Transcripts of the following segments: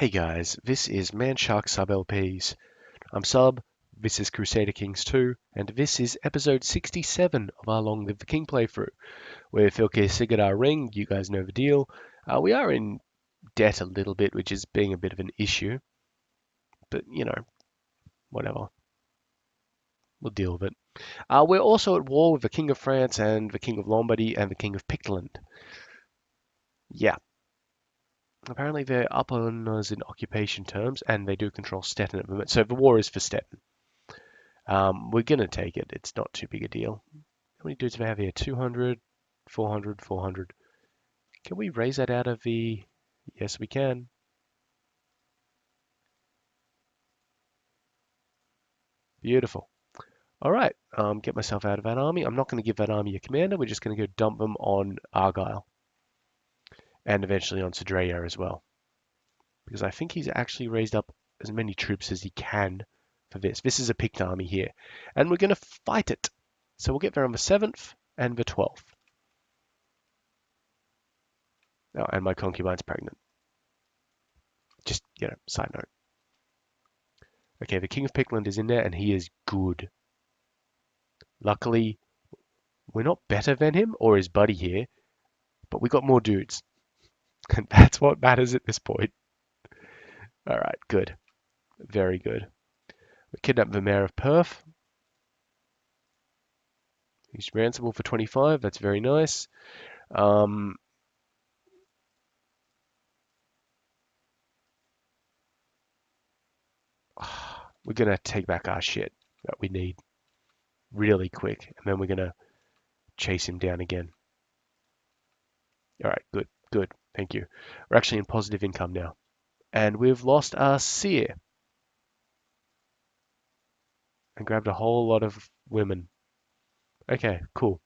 Hey guys, this is Manshark Sub LPs. I'm Sub, this is Crusader Kings II, and this is episode 67 of our Long Live the King playthrough. We're Filke Sigadar Ring, you guys know the deal. We are in debt a little bit, which is being a bit of an issue, but whatever, we'll deal with it. We're also at war with the King of France and the King of Lombardy and the King of Pictland. Yeah, apparently they're up on us in occupation terms, and they do control Stettin at the moment, so the war is for Stettin. We're going to take it. It's not too big a deal. How many dudes do we have here? 200, 400, 400. Can we raise that out of the... Yes, we can. Beautiful. All right. Get myself out of that army. I'm not going to give that army a commander. We're just going to go dump them on Argyle and eventually on Cedrea as well. Because I think he's actually raised up as many troops as he can for this. This is a picked army here. And we're going to fight it. So we'll get there on the 7th and the 12th. Oh, and my concubine's pregnant. Just, side note. Okay, the King of Pickland is in there, and he is good. Luckily, we're not better than him or his buddy here, but we got more dudes. And that's what matters at this point. All right, good. Very good. We kidnapped the mayor of Perth. He's ransobable for 25. That's very nice. We're going to take back our shit that we need really quick, and then we're going to chase him down again. All right, good, good. Thank you. We're actually in positive income now. And we've lost our seer and grabbed a whole lot of women. Okay, cool.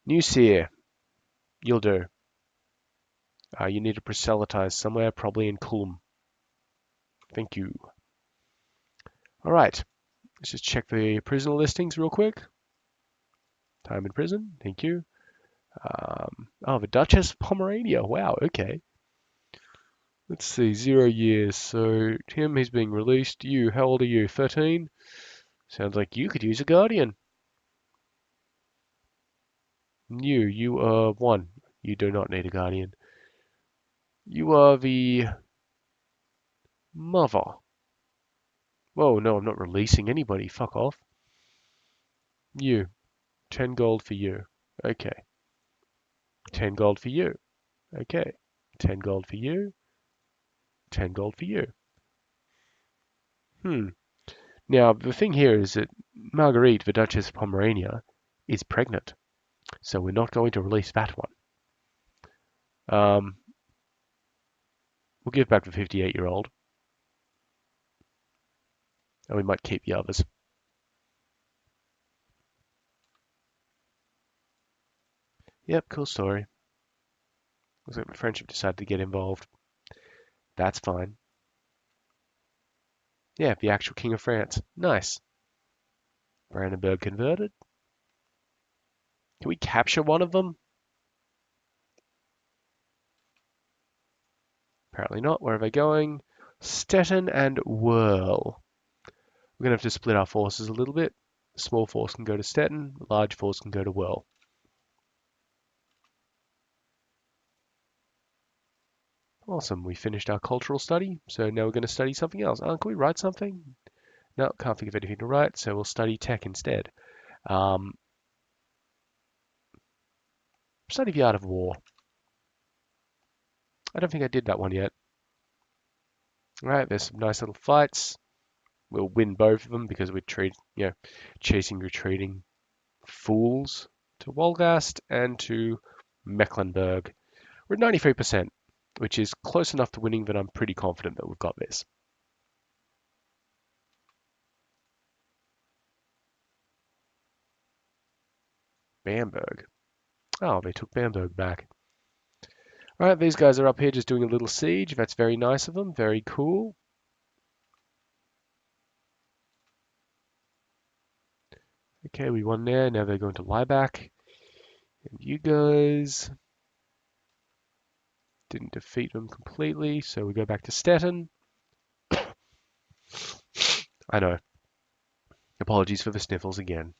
New seer, you'll do. You need to proselytize somewhere, probably in Kulm. Thank you. All right, let's just check the prisoner listings real quick. Time in prison, thank you. Oh, the Duchess of Pomerania. Wow, okay. Let's see, 0 years. So, Tim, he's being released. You, how old are you? 13? Sounds like you could use a guardian. You are 1. You do not need a guardian. You are the mother. Whoa, no, I'm not releasing anybody. Fuck off. You, 10 gold for you. Okay. 10 gold for you. Okay. 10 gold for you. 10 gold for you. Now, the thing here is that Marguerite, the Duchess of Pomerania, is pregnant. So we're not going to release that one. We'll give back the 58-year-old. And we might keep the others. Yep, cool story. Looks like the French have decided to get involved. That's fine. Yeah, the actual King of France. Nice. Brandenburg converted. Can we capture one of them? Apparently not. Where are they going? Stettin and Whirl. We're going to have to split our forces a little bit. Small force can go to Stettin. Large force can go to Whirl. Awesome. We finished our cultural study. So now we're going to study something else. Can we write something? No, can't think of anything to write. So we'll study tech instead. Study the art of war. I don't think I did that one yet. All right, there's some nice little fights. We'll win both of them because we're chasing retreating fools to Wolgast and to Mecklenburg. We're at 93%, which is close enough to winning that I'm pretty confident that we've got this. Bamberg. Oh, they took Bamberg back. All right, these guys are up here just doing a little siege. That's very nice of them. Very cool. Okay, we won there. Now they're going to lie back. And you guys Didn't defeat them completely, so we go back to Stettin. I know. Apologies for the sniffles again.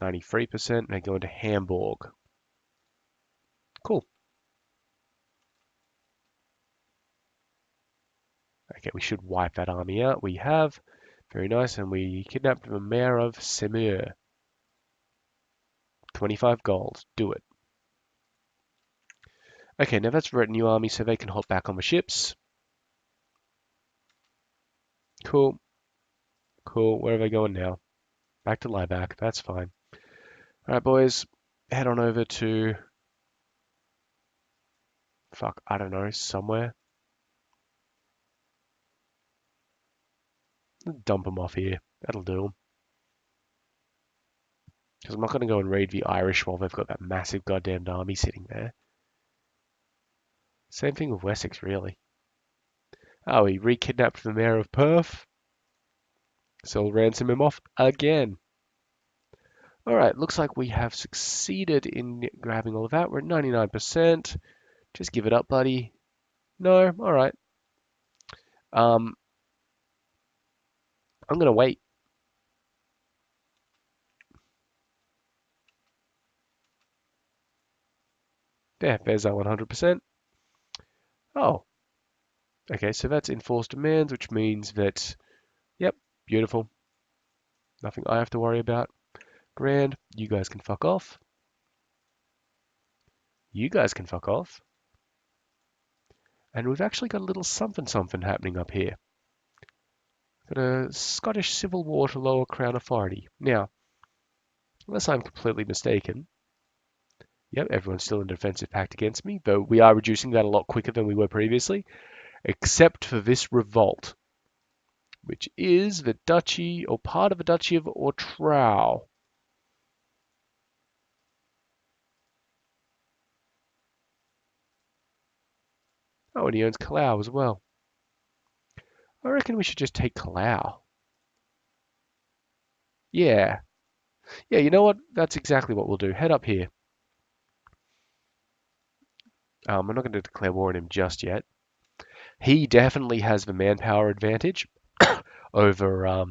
93%, and I go into Hamburg. Cool. Okay, we should wipe that army out. We have. Very nice, and we kidnapped the mayor of Semur. 25 gold. Do it. Okay, now that's retinue army, so they can hop back on the ships. Cool. Cool. Where are they going now? Back to Lieback. That's fine. Alright, boys. Head on over to... Fuck, I don't know. Somewhere. Dump them off here. That'll do them. Because I'm not going to go and raid the Irish while they've got that massive goddamned army sitting there. Same thing with Wessex, really. Oh, he re-kidnapped the mayor of Perth. So we'll ransom him off again. Alright, looks like we have succeeded in grabbing all of that. We're at 99%. Just give it up, buddy. No? Alright. I'm going to wait. There's our 100%. Oh. Okay, so that's enforced demands, which means that, yep, beautiful. Nothing I have to worry about. Grand, you guys can fuck off. You guys can fuck off. And we've actually got a little something something happening up here. Got a Scottish Civil War to lower Crown authority. Now, unless I'm completely mistaken, yep, everyone's still in defensive pact against me, though we are reducing that a lot quicker than we were previously, except for this revolt, which is the Duchy, or part of the Duchy of Ortrau. Oh, and he owns Callao as well. I reckon we should just take Callao. Yeah. Yeah, you know what? That's exactly what we'll do. Head up here. I'm not going to declare war on him just yet. He definitely has the manpower advantage over,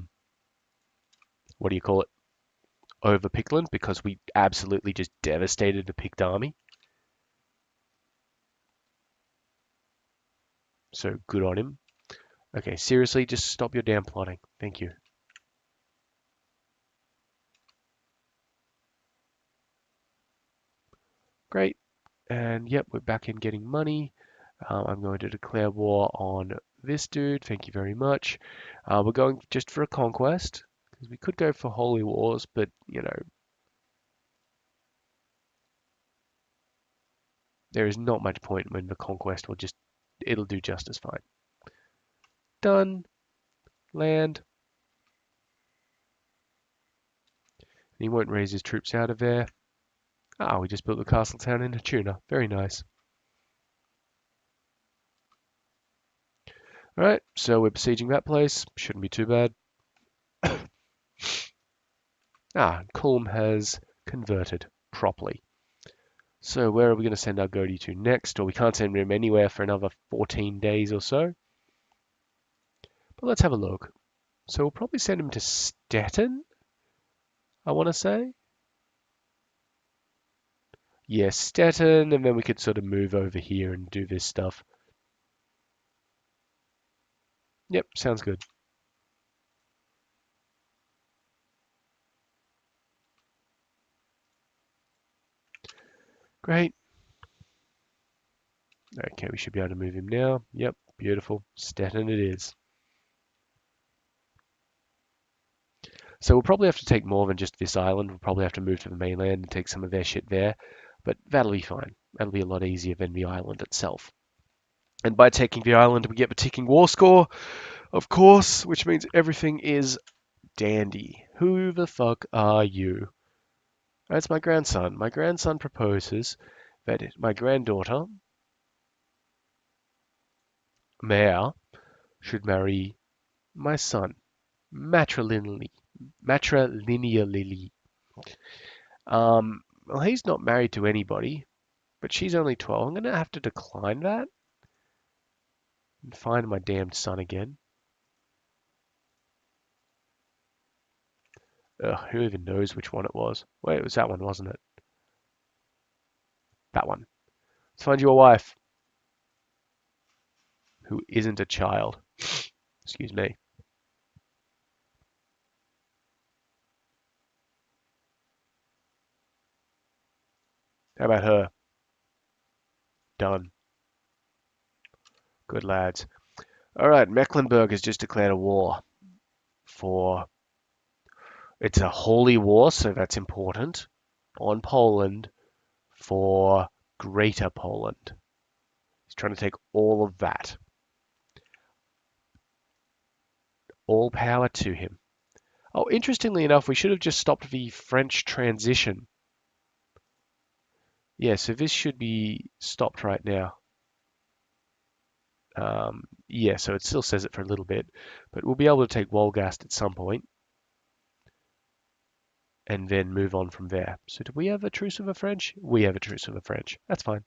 what do you call it? Over Pickland, because we absolutely just devastated the Pict army. So good on him. Okay, seriously, just stop your damn plotting. Thank you. Great. And yep, we're back in getting money. I'm going to declare war on this dude. Thank you very much. We're going just for a conquest, because we could go for holy wars, but, you know, there is not much point when the conquest will just, it'll do just as fine. Done. Land. And he won't raise his troops out of there. Ah, we just built the castle town in Hatuna. Very nice. Alright, so we're besieging that place. Shouldn't be too bad. Culm has converted properly. So where are we going to send our Godi to next? Or we can't send him anywhere for another 14 days or so. But let's have a look. So we'll probably send him to Stettin, I want to say. Yeah, Stettin, and then we could sort of move over here and do this stuff. Yep, sounds good. Great. Okay, we should be able to move him now. Yep, beautiful. Stettin it is. So we'll probably have to take more than just this island. We'll probably have to move to the mainland and take some of their shit there. But that'll be fine. That'll be a lot easier than the island itself. And by taking the island, we get the ticking war score, of course, which means everything is dandy. Who the fuck are you? That's my grandson. My grandson proposes that my granddaughter, Maya, should marry my son, matrilineally. Matrilineally. Well, he's not married to anybody. But she's only 12. I'm going to have to decline that and find my damned son again. Ugh, who even knows which one it was? Wait, it was that one, wasn't it? That one. Let's find you a wife who isn't a child. Excuse me. How about her? Done. Good lads. All right, Mecklenburg has just declared a war for. It's a holy war, so that's important. On Poland for Greater Poland. He's trying to take all of that. All power to him. Oh, interestingly enough, we should have just stopped the French transition. Yeah, so this should be stopped right now. Yeah, so it still says it for a little bit, but we'll be able to take Wolgast at some point and then move on from there. So do we have a truce with the French? We have a truce with the French. That's fine.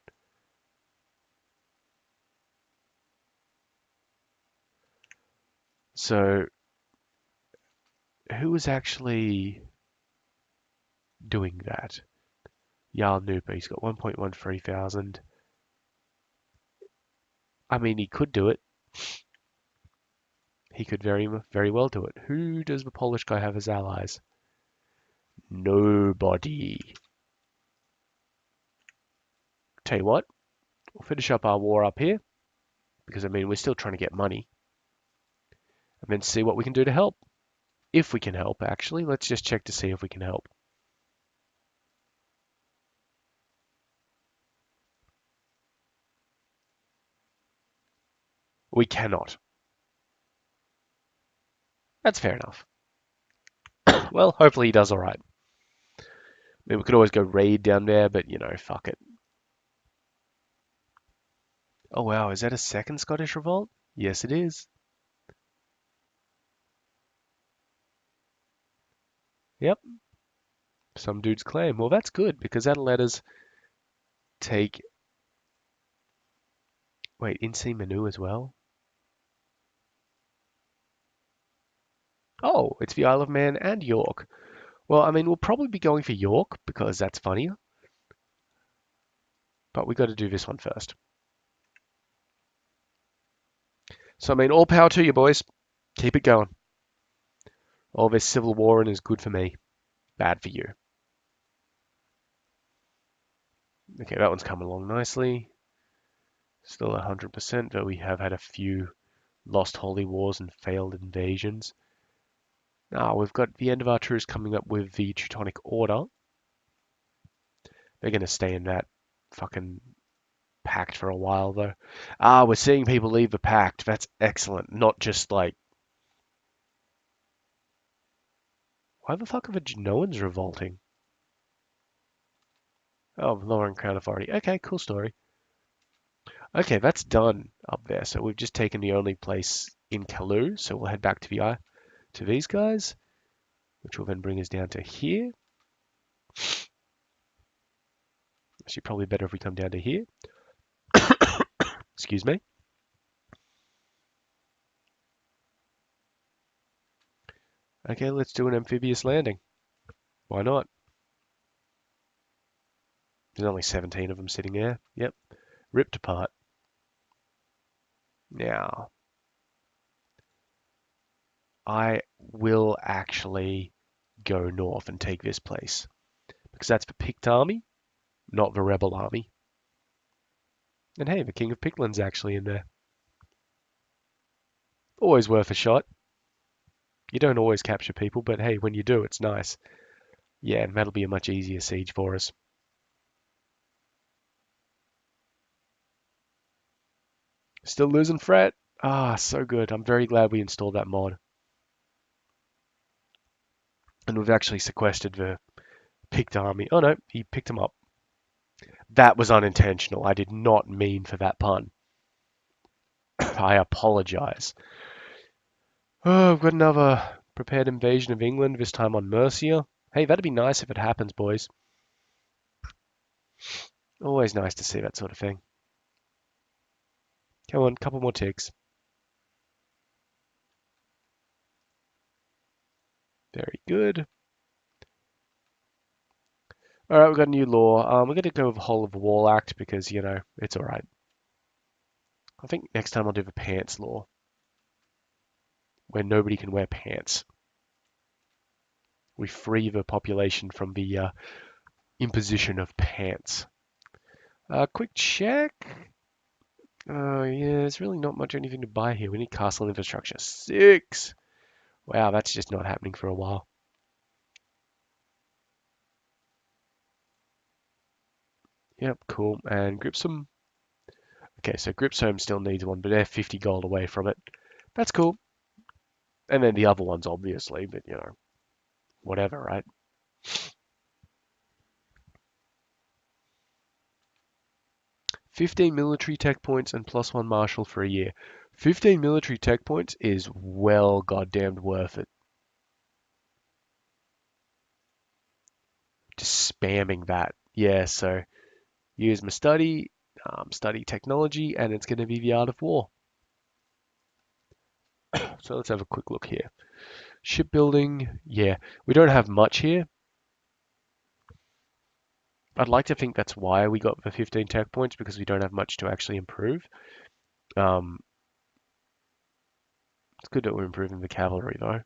So who was actually doing that? Jarl Nupa, he's got 1.13 thousand. I mean, he could do it. He could very well do it. Who does the Polish guy have as allies? Nobody. Tell you what, we'll finish up our war up here because I mean we're still trying to get money and then see what we can do to help. If we can help, actually, let's just check to see if we can help. We cannot. That's fair enough. Well, hopefully he does all right. I mean, we could always go raid down there, but you know, fuck it. Oh wow, is that a second Scottish revolt? Yes, it is. Yep, some dude's claim. Well, that's good because that'll let us take. Wait, Insi Manu as well? Oh, it's the Isle of Man and York. Well, I mean, we'll probably be going for York because that's funnier, but we got to do this one first. So, I mean, all power to you, boys. Keep it going. All this civil war is good for me, bad for you. Okay, that one's coming along nicely. Still 100%, though we have had a few lost holy wars and failed invasions. Now, we've got the end of our truce coming up with the Teutonic Order. They're going to stay in that fucking pact for a while, though. Ah, we're seeing people leave the pact. That's excellent. Not just like... Why the fuck are the Genoans revolting? Oh, lowering Crown Authority. Okay, cool story. Okay, that's done up there. So we've just taken the only place in Kalu. So we'll head back to to these guys, which will then bring us down to here. Actually, probably better if we come down to here. Excuse me. Okay, let's do an amphibious landing. Why not? There's only 17 of them sitting there. Yep, ripped apart. Now, I will actually go north and take this place because that's the Pict army, not the rebel army. And hey, the King of Pictland's actually in there. Always worth a shot. You don't always capture people, but hey, when you do, it's nice. Yeah, and that'll be a much easier siege for us. Still losing fret. Ah, so good. I'm very glad we installed that mod. And we've actually sequestered the Pict army. Oh no, he picked him up. That was unintentional. I did not mean for that pun. I apologize. Oh, I've got another prepared invasion of England, this time on Mercia. Hey, that'd be nice if it happens, boys. Always nice to see that sort of thing. Come on, couple more ticks. Very good. All right, we've got a new law. We're going to go with the Whole of Wall Act because, it's all right. I think next time I'll do the pants law, where nobody can wear pants. We free the population from the imposition of pants. Quick check. Yeah, there's really not much anything to buy here. We need castle infrastructure. 6. Wow, that's just not happening for a while. Yep, cool. And Gripsum. Okay, so Gripsholm still needs one, but they're 50 gold away from it. That's cool. And then the other ones, obviously, but whatever, right? 15 military tech points and +1 martial for a year. 15 military tech points is well goddamned worth it. Just spamming that. Yeah, so use my study technology, and it's going to be the art of war. So let's have a quick look here. Shipbuilding, yeah, we don't have much here. I'd like to think that's why we got the 15 tech points, because we don't have much to actually improve. Um, it's good that we're improving the cavalry, though.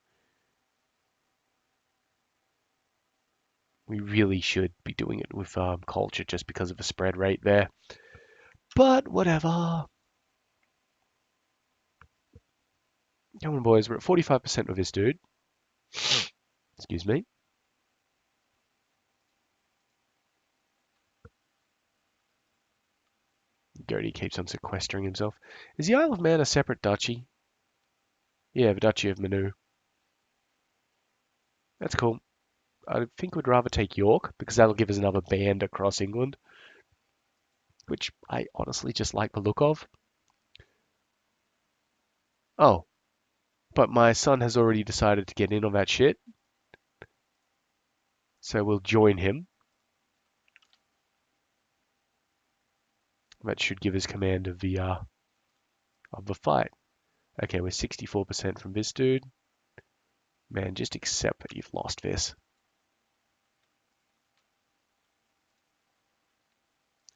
We really should be doing it with culture just because of the spread rate there. But whatever. Come on, boys. We're at 45% with this dude. Excuse me. Gertie keeps on sequestering himself. Is the Isle of Man a separate duchy? Yeah, the Duchy of Manu. That's cool. I think we'd rather take York, because that'll give us another band across England, which I honestly just like the look of. Oh, but my son has already decided to get in on that shit, so we'll join him. That should give us command of the fight. Okay, we're 64% from this dude. Man, just accept that you've lost this.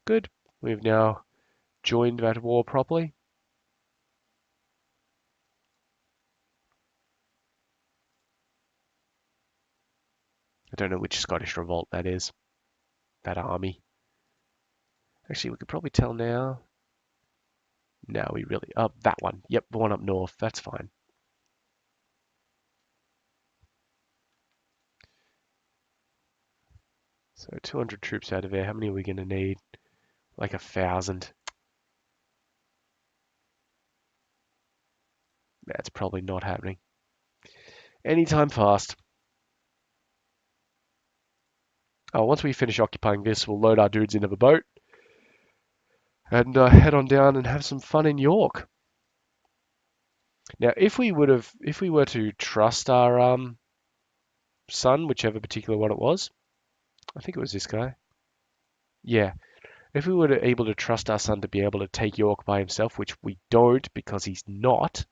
Good. We've now joined that war properly. I don't know which Scottish revolt that is. That army. Actually, we could probably tell now. No, we really... Oh, that one. Yep, the one up north. That's fine. So 200 troops out of there. How many are we going to need? Like 1,000. That's probably not happening. Anytime fast. Oh, once we finish occupying this, we'll load our dudes into the boat and head on down and have some fun in York. Now, if we were to trust our son, whichever particular one it was, I think it was this guy. Yeah, if we were able to trust our son to be able to take York by himself, which we don't because he's not,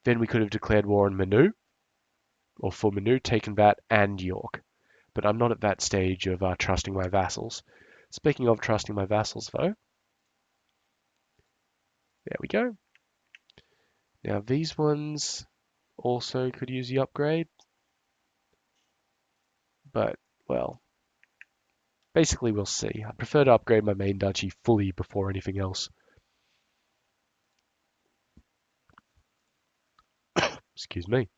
then we could have declared war on Manu, or for Manu, taken that and York. But I'm not at that stage of trusting my vassals. Speaking of trusting my vassals, though, there we go. Now these ones also could use the upgrade, but, well, basically we'll see. I prefer to upgrade my main duchy fully before anything else. Excuse me.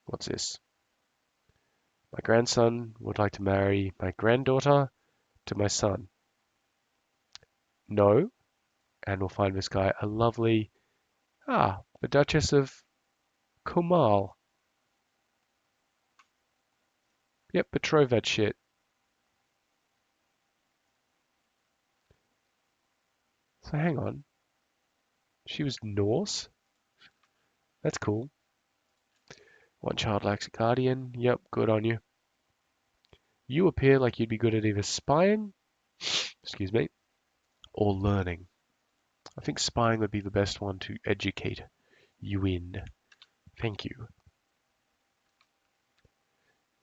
What's this? My grandson would like to marry my granddaughter to my son. No, and we'll find this guy a lovely, the Duchess of Kumal. Yep, betroth that shit. So hang on. She was Norse? That's cool. One child lacks a guardian. Yep, good on you. You appear like you'd be good at either spying, excuse me, or learning. I think spying would be the best one to educate you in. Thank you.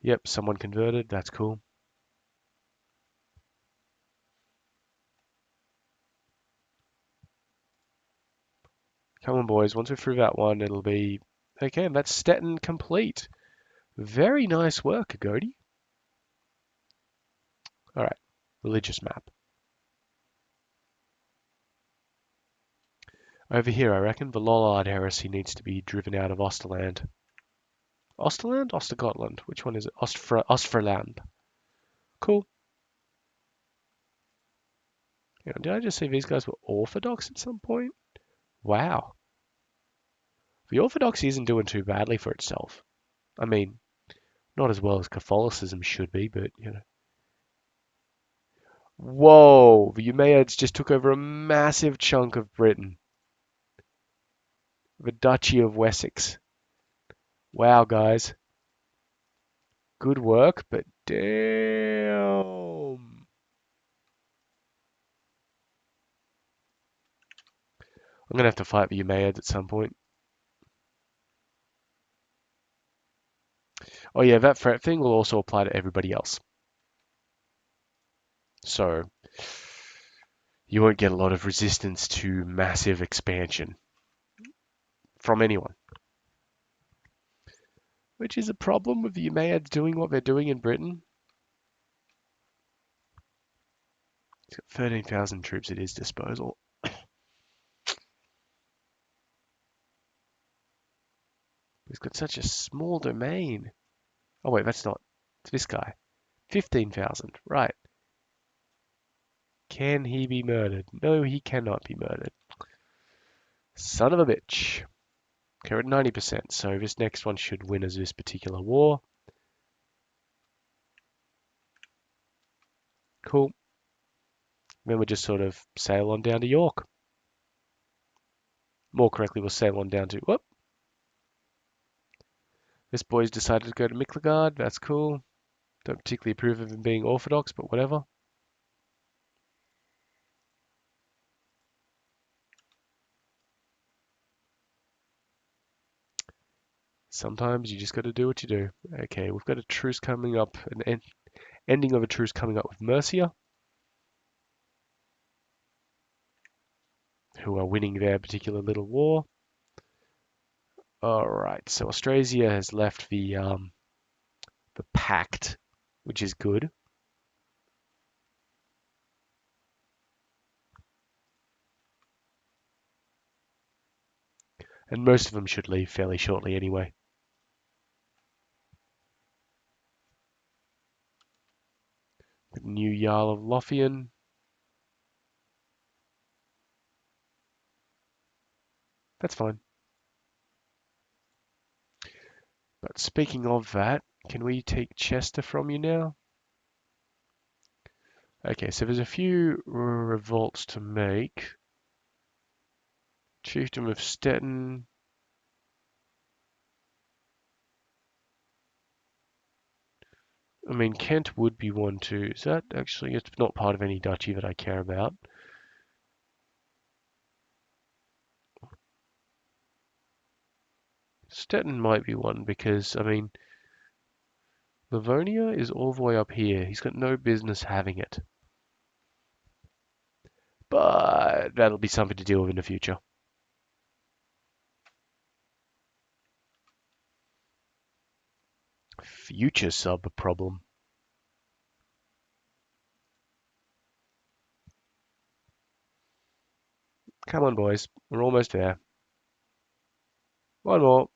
Yep, someone converted. That's cool. Come on, boys. Once we're through that one, it'll be... Okay, and that's Stettin complete. Very nice work, Agodi. All right, religious map. Over here, I reckon, the Lollard heresy needs to be driven out of Osterland. Osterland? Ostergotland? Which one is it? Ostfraland. Cool. Yeah, did I just say these guys were Orthodox at some point? Wow. The Orthodoxy isn't doing too badly for itself. I mean, not as well as Catholicism should be, but, you know. Whoa! The Umayyads just took over a massive chunk of Britain. The Duchy of Wessex. Wow, guys. Good work, but damn. I'm going to have to fight the Umayyads at some point. Oh yeah, that threat thing will also apply to everybody else. So you won't get a lot of resistance to massive expansion from anyone. Which is a problem with the Umayyads doing what they're doing in Britain. He's got 13,000 troops at his disposal. He's got such a small domain. Oh wait, that's not. It's this guy. 15,000. Right. Can he be murdered? No, he cannot be murdered. Son of a bitch. Okay, we're at 90%, so this next one should win us this particular war. Cool. Then we'll just sort of sail on down to York. More correctly, we'll sail on down to... Whoop! This boy's decided to go to Miklagard. That's cool. Don't particularly approve of him being Orthodox, but whatever. Sometimes you just got to do what you do. Okay, we've got a truce coming up, an ending of a truce coming up with Mercia, who are winning their particular little war. All right, so Austrasia has left the pact, which is good. And most of them should leave fairly shortly anyway. The new Jarl of Lothian. That's fine. But speaking of that, can we take Chester from you now? Okay, so there's a few revolts to make. Chiefdom of Stettin. I mean, Kent would be one too. Is that actually, it's not part of any duchy that I care about. Stettin might be one because, I mean, Livonia is all the way up here. He's got no business having it. But that'll be something to deal with in the future. Future sub problem. Come on, boys. We're almost there. One more.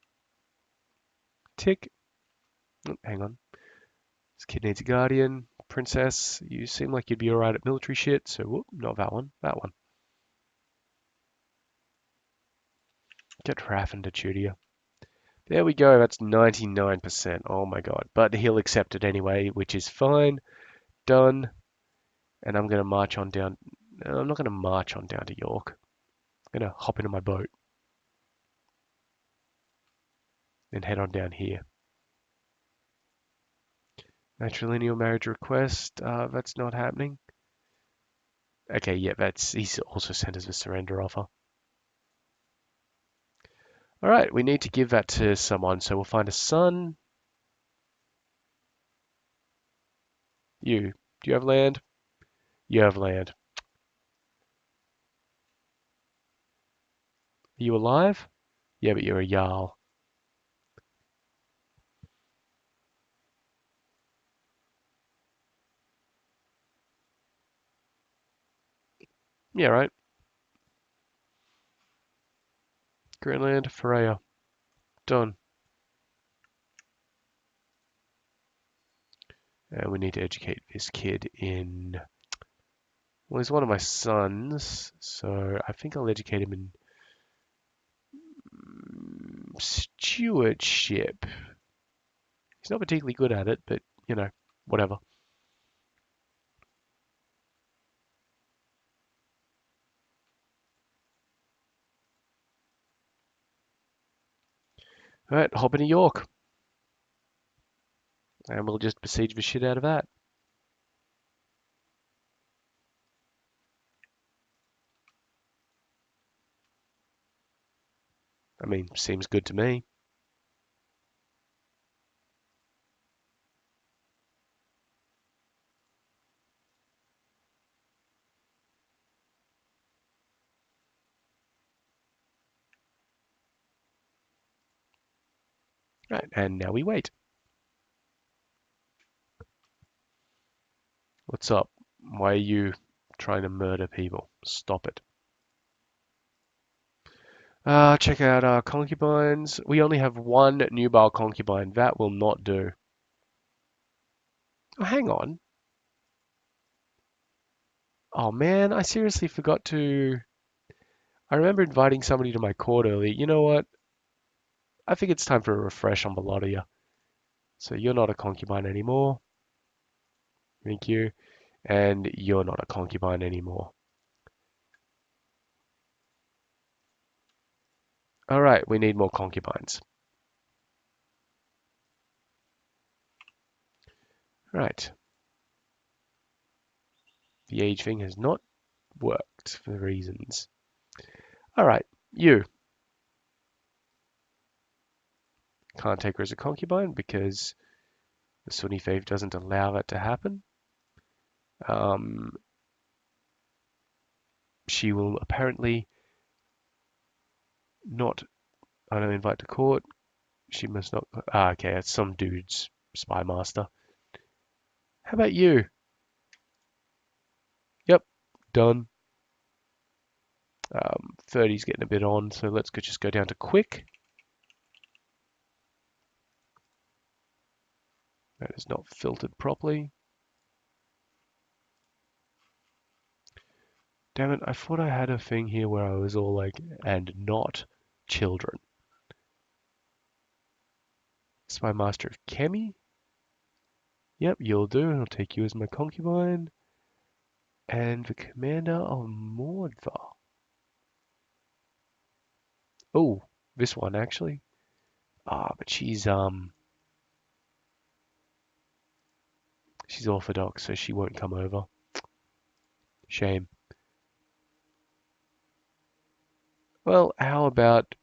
Tick. Oh, hang on. This kid needs a guardian. Princess, you seem like you'd be alright at military shit, so whoop, not that one. That one. Get Raffen to Tudia. There we go, that's 99%. Oh my god. But he'll accept it anyway, which is fine. Done. And I'm going to march on down. No, I'm not going to march on down to York. I'm going to hop into my boat and head on down here. Matrilineal marriage request. That's not happening. Okay, yeah, he's also sent us a surrender offer. All right, we need to give that to someone, so we'll find a son. You. Do you have land? You have land. Are you alive? Yeah, but you're a Jarl. Yeah, right. Greenland, Freya. Done. And we need to educate this kid in... Well, he's one of my sons, so I think I'll educate him in stewardship. He's not particularly good at it, but, you know, whatever. All right, hop into York. And we'll just besiege the shit out of that. I mean, seems good to me. Right, and now we wait. What's up? Why are you trying to murder people? Stop it. Check out our concubines. We only have one nubile concubine. That will not do. Oh, hang on. Oh man, I seriously forgot to... I remember inviting somebody to my court earlier. You know what? I think it's time for a refresh on the lot of you. So you're not a concubine anymore. Thank you. And you're not a concubine anymore. Alright, we need more concubines. Right. The age thing has not worked for reasons. Alright, you. Can't take her as a concubine because the Sunni faith doesn't allow that to happen. She will apparently not, I don't invite to court. She must not, okay, it's some dude's spy master. How about you? Yep, done. 30's getting a bit on, so let's just go down to quick. That is not filtered properly. Damn it, I thought I had a thing here where I was all like, and not children. Spy master of Kemi? Yep, you'll do. I'll take you as my concubine. And the commander of Mordva. Oh, this one actually. But she's Orthodox, so she won't come over. Shame. Well, how about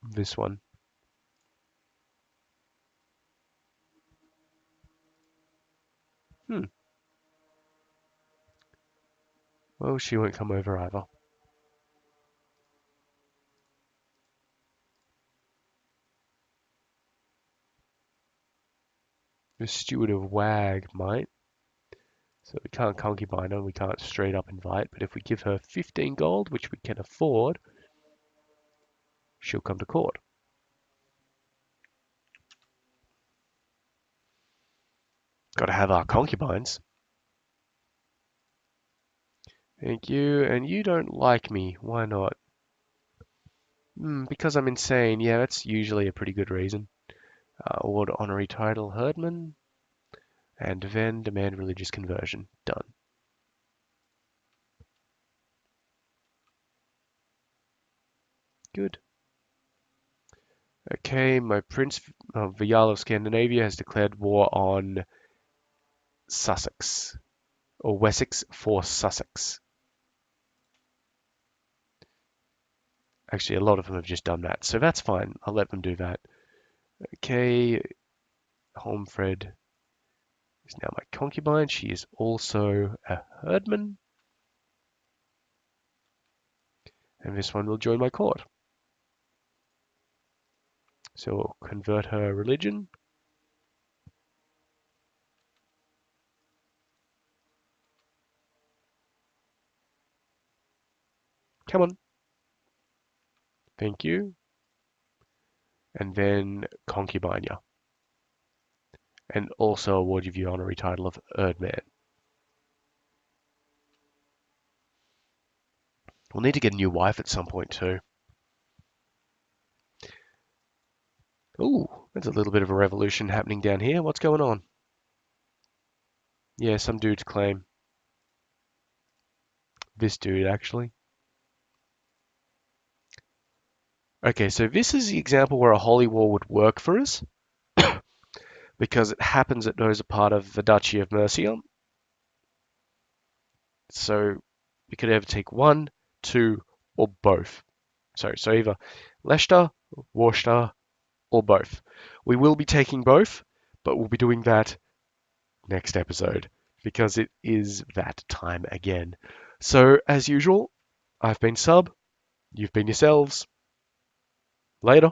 this one? Well, she won't come over either. The steward of Wag might. So we can't concubine her, we can't straight up invite, but if we give her 15 gold, which we can afford, she'll come to court. Gotta have our concubines. Thank you, and you don't like me. Why not? Because I'm insane. Yeah, that's usually a pretty good reason. Award honorary title Herdman, and then demand religious conversion. Done. Good. Okay, my Prince of the Jarl of Scandinavia has declared war on Sussex, or Wessex for Sussex. Actually, a lot of them have just done that, so that's fine. I'll let them do that. Okay, Holmfred is now my concubine. She is also a herdman, and this one will join my court. So we'll convert her religion. Come on. Thank you. And then concubine ya. And also award you the honorary title of Erdman. We'll need to get a new wife at some point too. Ooh, there's a little bit of a revolution happening down here. What's going on? Yeah, some dude's claim. This dude, actually. Okay, so this is the example where a holy war would work for us because it happens that those are part of the Duchy of Mercia. So we could either take one, two, or both. So either Leicester, Worcester, or both. We will be taking both, but we'll be doing that next episode because it is that time again. So, as usual, I've been Sub, you've been yourselves. Later.